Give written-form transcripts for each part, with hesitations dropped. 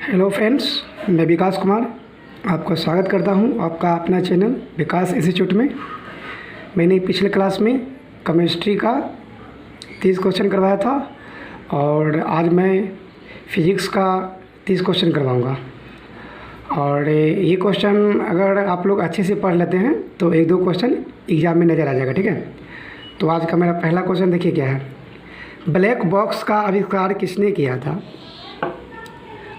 Hello friends, मैं विकास कुमार आपका स्वागत करता हूं आपका अपना चैनल विकास इंस्टीट्यूट में। मैंने पिछले क्लास में केमिस्ट्री का 30 क्वेश्चन करवाया था और आज मैं फिज़िक्स का 30 क्वेश्चन करवाऊंगा। और ये क्वेश्चन अगर आप लोग अच्छे से पढ़ लेते हैं तो एक दो क्वेश्चन एग्ज़ाम में नज़र आ जाएगा। ठीक है, तो आज का मेरा पहला क्वेश्चन देखिए क्या है। ब्लैक बॉक्स का आविष्कार किसने किया था?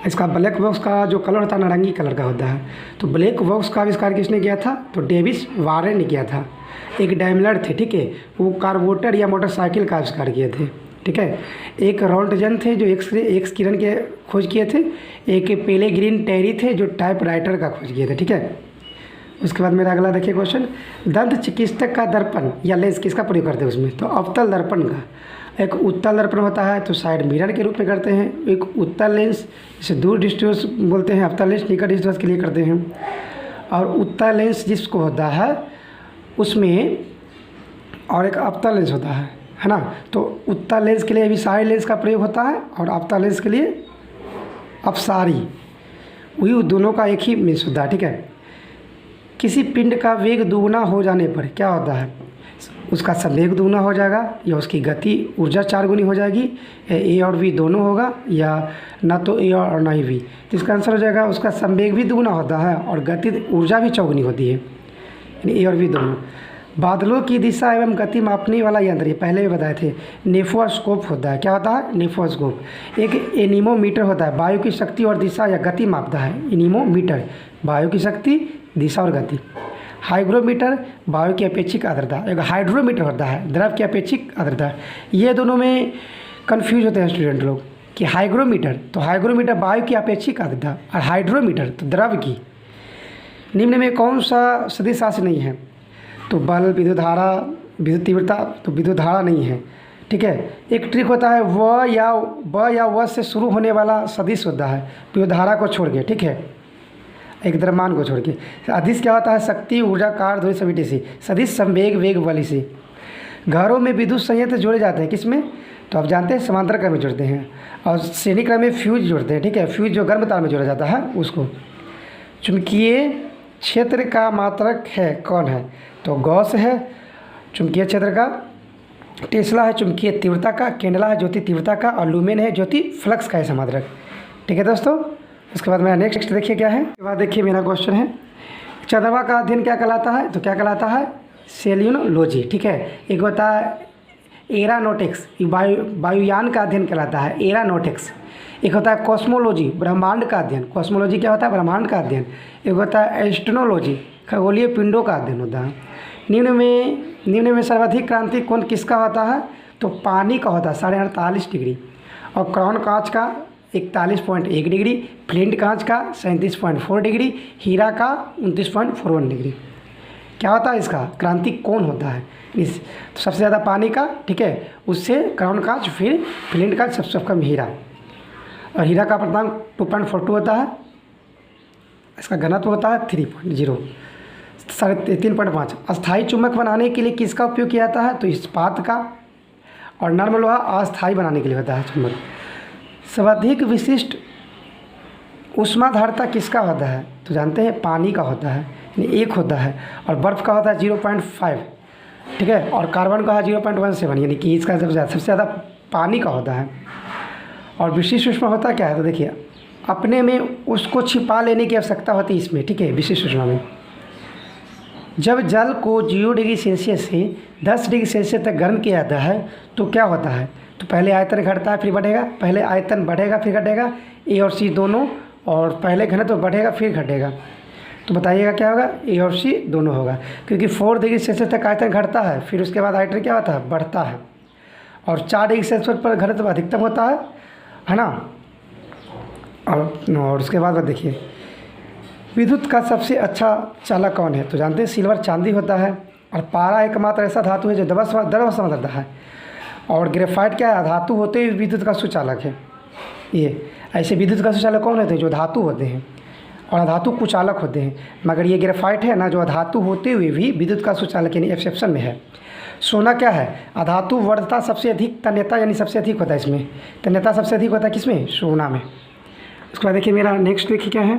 इसका ब्लैक बॉक्स का जो कलर होता है नारंगी कलर का होता है। तो ब्लैक बॉक्स का आविष्कार किसने किया था? तो डेविस वारेन ने किया था। एक डैमलर थे, ठीक है, वो कार्बोरेटर या मोटरसाइकिल का आविष्कार किए थे। ठीक है, एक रोल्टजन थे जो एक्स किरण के खोज किए थे। एक पेलेग्रीन टेरी थे जो टाइपराइटर का खोज किए थे। ठीक है, उसके बाद मेरा अगला देखिए क्वेश्चन। दंत चिकित्सक का दर्पण या लेंस किसका प्रयोग करते हैं उसमें? तो अवतल दर्पण का। एक उत्तल दर्पण होता है तो साइड मिरर के रूप में करते हैं। एक उत्तल लेंस जिसे दूर दृष्टि बोलते हैं, अवतल लेंस निकट दृष्टि के लिए करते हैं। और उत्तल लेंस जिसको होता है उसमें और एक अवतल लेंस होता है ना। तो उत्तल लेंस के लिए अभिसारी लेंस का प्रयोग होता है और अवतल लेंस के लिए अपसारी। वही दोनों का एक ही मीन्स होता है। ठीक है, किसी पिंड का वेग दुगुना हो जाने पर क्या होता है? उसका संवेग दुगुना हो जाएगा या उसकी गति ऊर्जा 4 गुनी हो जाएगी। ए और वी दोनों होगा या ना तो ए और ना ही वी। तो इसका आंसर हो जाएगा उसका संवेग भी दुगुना होता है और गति ऊर्जा भी चौगुनी होती है, यानी ए और वी दोनों। बादलों की दिशा एवं गति मापने वाला यंत्र, ये पहले भी बताए थे, नेफोस्कोप होता है। क्या होता है? नेफोस्कोप। एक एनीमोमीटर होता है, वायु की शक्ति और दिशा या गति मापता है। एनीमोमीटर वायु की शक्ति, दिशा और गति। हाइग्रोमीटर वायु की अपेक्षिक आर्द्रता। एक हाइड्रोमीटर होता है द्रव की अपेक्षिक आर्द्रता। ये दोनों में कंफ्यूज होते हैं स्टूडेंट लोग कि हाइग्रोमीटर, तो हाइग्रोमीटर वायु की अपेक्षिक आर्द्रता और हाइड्रोमीटर तो द्रव की। निम्न में कौन सा सदिश राशि नहीं है? तो बल, विद्युत धारा, विद्युत तीव्रता, तो विद्युत धारा नहीं है। ठीक है, एक ट्रिक होता है व या व से शुरू होने वाला सदिश होता है विद्युत धारा को छोड़ के। ठीक है, एक द्रव्यमान को छोड़ के। अदिश क्या होता है? शक्ति, ऊर्जा, कार्य, ध्वनि, सभी से। सदिश संवेग, वेग, बल से। घरों में विद्युत संयंत्र जोड़े जाते हैं किसमें? तो आप जानते हैं समांतर क्रम में जोड़ते हैं और श्रेणी क्रम में फ्यूज जोड़ते हैं। ठीक है, फ्यूज जो गर्म तार में जोड़ा जाता है उसको। चुंबकीय क्षेत्र का मात्रक है कौन है? तो गॉस है चुंबकीय क्षेत्र का, टेस्ला है चुंबकीय तीव्रता का, कैंडेला है ज्योति तीव्रता का और लुमेन है ज्योति फ्लक्स का है समात्रक। ठीक है दोस्तों, उसके बाद मेरा नेक्स्ट देखिए क्या है। उसके बाद देखिए मेरा क्वेश्चन है, चंद्रमा का अध्ययन क्या कहलाता है? तो क्या कहलाता है? सेलियोलॉजी। ठीक है, एक होता है एरानॉटिक्स, वायुयान का अध्ययन कहलाता है एरानॉटिक्स। एक होता है कॉस्मोलॉजी, ब्रह्मांड का अध्ययन। कॉस्मोलॉजी क्या होता है? ब्रह्मांड का अध्ययन। एक होता है एस्ट्रोनोलॉजी, खगोलीय पिंडों का अध्ययन होता है। निम्न में सर्वाधिक क्रांति कोण किसका होता है? तो पानी का होता है 48.5 डिग्री और क्राउन कांच का 41.1 डिग्री, फ्लिंट कांच का 37.4 डिग्री, हीरा का 29.41 डिग्री। क्या होता है इसका? क्रांति कोण होता है इस, तो सबसे ज़्यादा पानी का, ठीक है, उससे क्राउन कांच, फिर फ्लिंट कांच, सबसे कम हीरा। और हीरा का अपर्णांक 2.42 होता है। इसका घनत्व होता है 3.0, 3.5। अस्थायी चुंबक बनाने के लिए किसका उपयोग किया जाता है? तो इस्पात का। और नर्म लोहा अस्थायी बनाने के लिए होता है चुंबक। सर्वाधिक विशिष्ट ऊष्माधारता किसका होता है? तो जानते हैं पानी का होता है, यानी 1 होता है। और बर्फ़ का होता है 0.5। ठीक है, और कार्बन का है 0.17, यानी कि इसका सबसे ज़्यादा पानी का होता है। और विशिष्ट ऊष्मा होता क्या है? तो देखिए, अपने में उसको छिपा लेने की आवश्यकता होती है इसमें। ठीक है, विशिष्ट ऊष्मा में जब जल को 0 डिग्री सेल्सियस से 10 डिग्री सेल्सियस तक गर्म किया जाता है तो क्या होता है? तो पहले आयतन घटता है फिर बढ़ेगा, पहले आयतन बढ़ेगा फिर घटेगा, ए और सी दोनों, और पहले घनत्व बढ़ेगा फिर घटेगा। तो बताइएगा क्या होगा? ए और सी दोनों होगा, क्योंकि 4 डिग्री सेल्सियस तक आयतन घटता है, फिर उसके बाद आयतन क्या होता है? बढ़ता है। और 4 डिग्री सेल्सियस पर घनत्व अधिकतम होता है ना। और उसके बाद देखिए, विद्युत का सबसे अच्छा चालक कौन है? तो जानते हैं सिल्वर, चांदी होता है। और पारा एकमात्र ऐसा धातु है जो द्रव समझता है। और ग्रेफाइट क्या है? धातु होते हुए विद्युत का सुचालक है। ये ऐसे विद्युत का सुचालक कौन होते हैं? जो धातु होते हैं, और अधातु कुचालक होते हैं। मगर ये ग्रेफाइट है ना, जो अधातु होते हुए भी विद्युत का सुचालक यानी एक्सेप्शन में है। सोना क्या है? अधातु वर्धता सबसे अधिक, तन्यता यानी सबसे अधिक होता है इसमें। तन्यता सबसे अधिक होता है किसमें? सोना में। उसके बाद देखिए मेरा नेक्स्ट देखिए क्या है,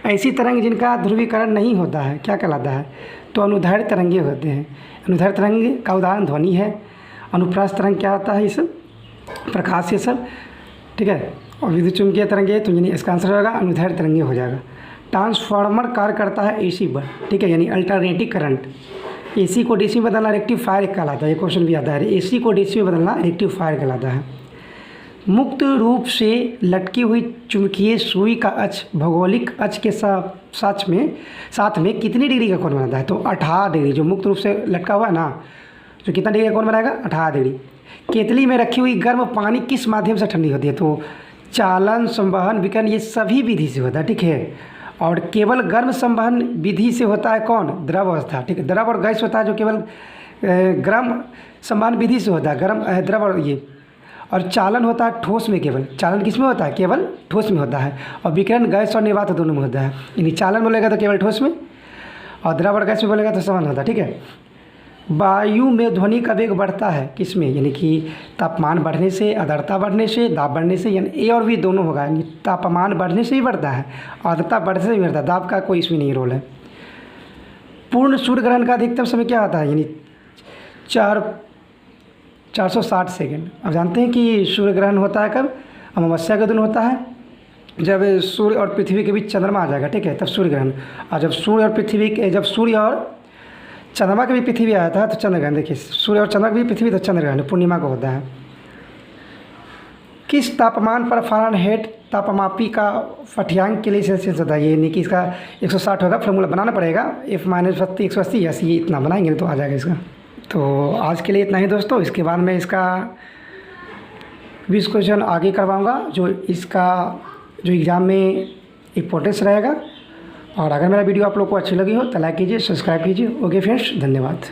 ऐसी तरंग जिनका ध्रुवीकरण नहीं होता है क्या कहलाता है, तो अनुदैर्घ्य तरंगे होते हैं। अनुदैर्घ्य तरंग का उदाहरण ध्वनि है। अनुप्रास तरंग क्या होता है, ये सब प्रकाश, ये सब ठीक है। और विद्युत चुम्बकीय तरंगे तो यानी इसका आंसर होगा अनुदैर्घ्य तरंगे हो जाएगा। ट्रांसफार्मर कार्य करता है एसी पर, ठीक है, यानी अल्टरनेटिंग करंट। एसी को डीसी में बदलना रेक्टिफायर कहलाता है, ये क्वेश्चन भी आता है। एसी को डीसी में बदलना रेक्टिफायर कहलाता है। मुक्त रूप से लटकी हुई चुंबकीय सुई का अक्ष भौगोलिक अक्ष के साथ में कितनी डिग्री का कोण बनाता है, तो 18 डिग्री। जो मुक्त रूप से लटका हुआ है ना, तो कितना डिग्री का कोण बनाएगा, 18 डिग्री। केतली में रखी हुई गर्म पानी किस माध्यम से ठंडी होती है, तो चालन, संवहन, विकिरण, ये सभी विधि से होता है, ठीक है। और केवल गर्म संवहन विधि से होता है कौन, द्रव अवस्था, ठीक है। द्रव और गैस होता है जो केवल गर्म संवहन विधि से होता है, गर्म द्रव और ये। और चालन होता है ठोस में, केवल चालन किस में होता है, केवल ठोस में होता है। और विकिरण गैस और निर्वात दोनों में होता है। यानी चालन बोलेगा तो केवल ठोस में, और द्रव और गैस में बोलेगा तो संवहन होता है, ठीक है। वायु में ध्वनि का वेग बढ़ता है किस में, यानी कि तापमान बढ़ने से, आर्द्रता बढ़ने से, दाब बढ़ने से, यानी ए और बी दोनों होगा। यानी तापमान बढ़ने से ही बढ़ता है, आर्द्रता बढ़ने से ही बढ़ता है, दाब का कोई इसमें नहीं रोल है। पूर्ण सूर्य ग्रहण का अधिकतम समय क्या होता है, यानी 460 सेकेंड। अब जानते हैं कि सूर्य ग्रहण होता है कब, अमावस्या के दिन होता है, जब सूर्य और पृथ्वी के बीच चंद्रमा आ जाएगा, ठीक है, तब सूर्य ग्रहण। और जब सूर्य और चंद्रमा के भी पृथ्वी आया था तो चंद्र ग्रहण। देखिए सूर्य और चंद्रमा की भी पृथ्वी तो चंद्र ग्रहण पूर्णिमा को होता है। किस तापमान पर फ़ारेनहाइट तापमापी का पाठ्यांक के लिए सेल्सियस होता है, यानी कि इसका 160 होगा। फॉर्मूला बनाना पड़ेगा, F-30 180 ऐसे ये इतना बनाएंगे तो आ जाएगा इसका। तो आज के लिए इतना ही दोस्तों। इसके बाद मैं इसका 20 क्वेश्चन आगे करवाऊँगा जो एग्ज़ाम में इम्पोर्टेंस रहेगा। और अगर मेरा वीडियो आप लोग को अच्छी लगी हो तो लाइक कीजिए, सब्सक्राइब कीजिए। ओके फ्रेंड्स, धन्यवाद।